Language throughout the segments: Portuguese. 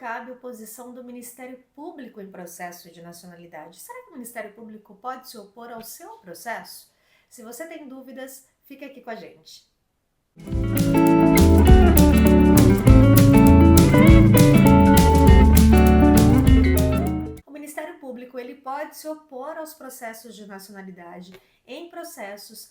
cabe oposição do Ministério Público em processo de nacionalidade? Será que o Ministério Público pode se opor ao seu processo? Se você tem dúvidas, fica aqui com a gente. O Ministério Público ele pode se opor aos processos de nacionalidade em processos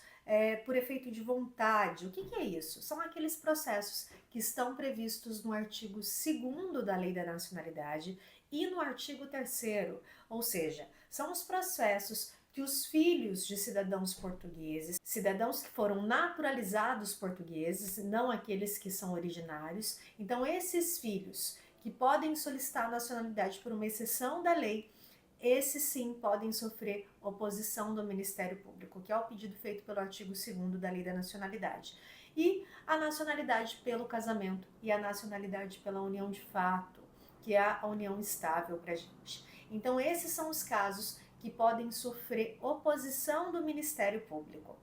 por efeito de vontade. O que é isso? São aqueles processos que estão previstos no artigo 2º da Lei da Nacionalidade e no artigo 3º, ou seja, são os processos que os filhos de cidadãos portugueses, cidadãos que foram naturalizados portugueses, não aqueles que são originários, então esses filhos que podem solicitar a nacionalidade por uma exceção da lei, esses sim podem sofrer oposição do Ministério Público, que é o pedido feito pelo artigo 2º da Lei da Nacionalidade. E a nacionalidade pelo casamento e a nacionalidade pela união de fato, que é a união estável para a gente. Então esses são os casos que podem sofrer oposição do Ministério Público.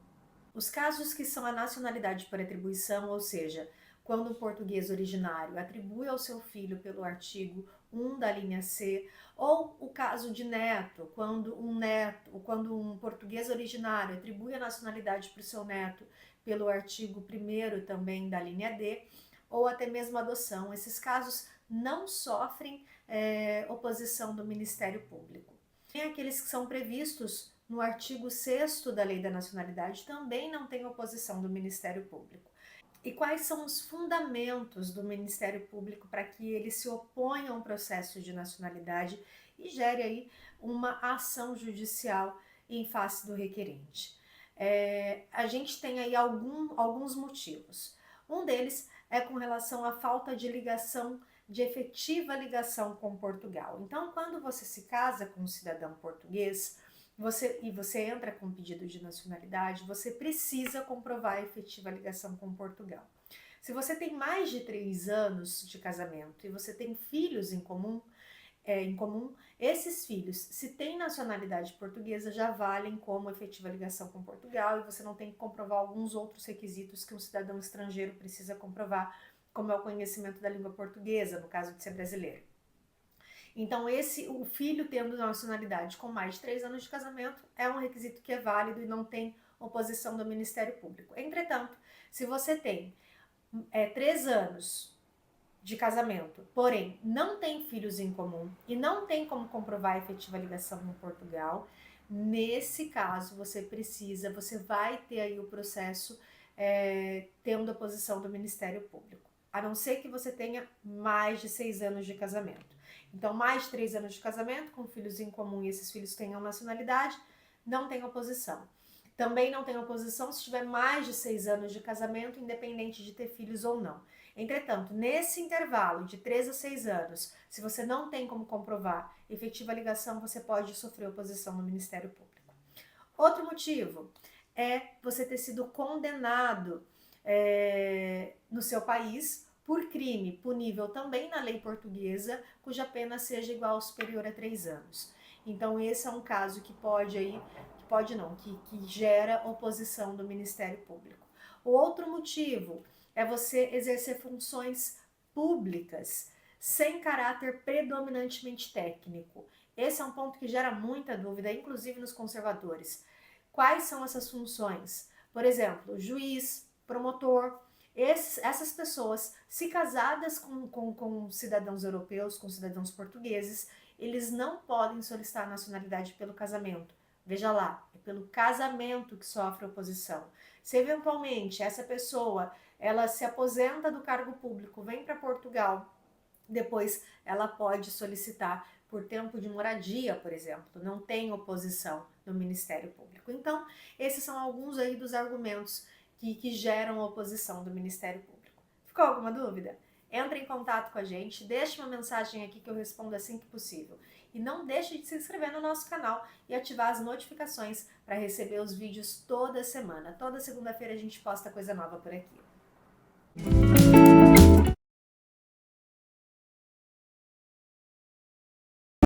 Os casos que são a nacionalidade por atribuição, ou seja, quando um português originário atribui ao seu filho pelo artigo 1 da linha C, ou o caso de neto, quando um português originário atribui a nacionalidade para o seu neto pelo artigo 1º também da linha D, ou até mesmo adoção. Esses casos não sofrem oposição do Ministério Público. Tem aqueles que são previstos no artigo 6º da Lei da Nacionalidade, também não tem oposição do Ministério Público. E quais são os fundamentos do Ministério Público para que ele se oponha a um processo de nacionalidade e gere aí uma ação judicial em face do requerente? A gente tem aí alguns motivos. Um deles é com relação à falta de ligação, de efetiva ligação com Portugal. Então, quando você se casa com um cidadão português, você entra com pedido de nacionalidade, você precisa comprovar a efetiva ligação com Portugal. Se você tem mais de 3 anos de casamento e você tem filhos em comum, esses filhos, se têm nacionalidade portuguesa, já valem como efetiva ligação com Portugal e você não tem que comprovar alguns outros requisitos que um cidadão estrangeiro precisa comprovar, como é o conhecimento da língua portuguesa, no caso de ser brasileiro. Então, o filho tendo nacionalidade com mais de 3 anos de casamento é um requisito que é válido e não tem oposição do Ministério Público. Entretanto, se você tem 3 anos de casamento, porém não tem filhos em comum e não tem como comprovar a efetiva ligação com Portugal, nesse caso você vai ter aí o processo tendo oposição do Ministério Público, a não ser que você tenha mais de 6 anos de casamento. Então, mais de 3 anos de casamento, com filhos em comum e esses filhos tenham nacionalidade, não tem oposição. Também não tem oposição se tiver mais de 6 anos de casamento, independente de ter filhos ou não. Entretanto, nesse intervalo de 3 a 6 anos, se você não tem como comprovar efetiva ligação, você pode sofrer oposição no Ministério Público. Outro motivo é você ter sido condenado no seu país por crime punível também na lei portuguesa, cuja pena seja igual ou superior a 3 anos. Então esse é um caso que que gera oposição do Ministério Público. O outro motivo é você exercer funções públicas sem caráter predominantemente técnico. Esse é um ponto que gera muita dúvida, inclusive nos conservadores. Quais são essas funções? Por exemplo, juiz, promotor. Essas pessoas, se casadas com cidadãos europeus, com cidadãos portugueses, eles não podem solicitar a nacionalidade pelo casamento. Veja lá, é pelo casamento que sofre oposição. Se eventualmente essa pessoa ela se aposenta do cargo público, vem para Portugal, depois ela pode solicitar por tempo de moradia, por exemplo, não tem oposição no Ministério Público. Então, esses são alguns aí dos argumentos que geram oposição do Ministério Público. Ficou alguma dúvida? Entre em contato com a gente, deixe uma mensagem aqui que eu respondo assim que possível. E não deixe de se inscrever no nosso canal e ativar as notificações para receber os vídeos toda semana. Toda segunda-feira a gente posta coisa nova por aqui.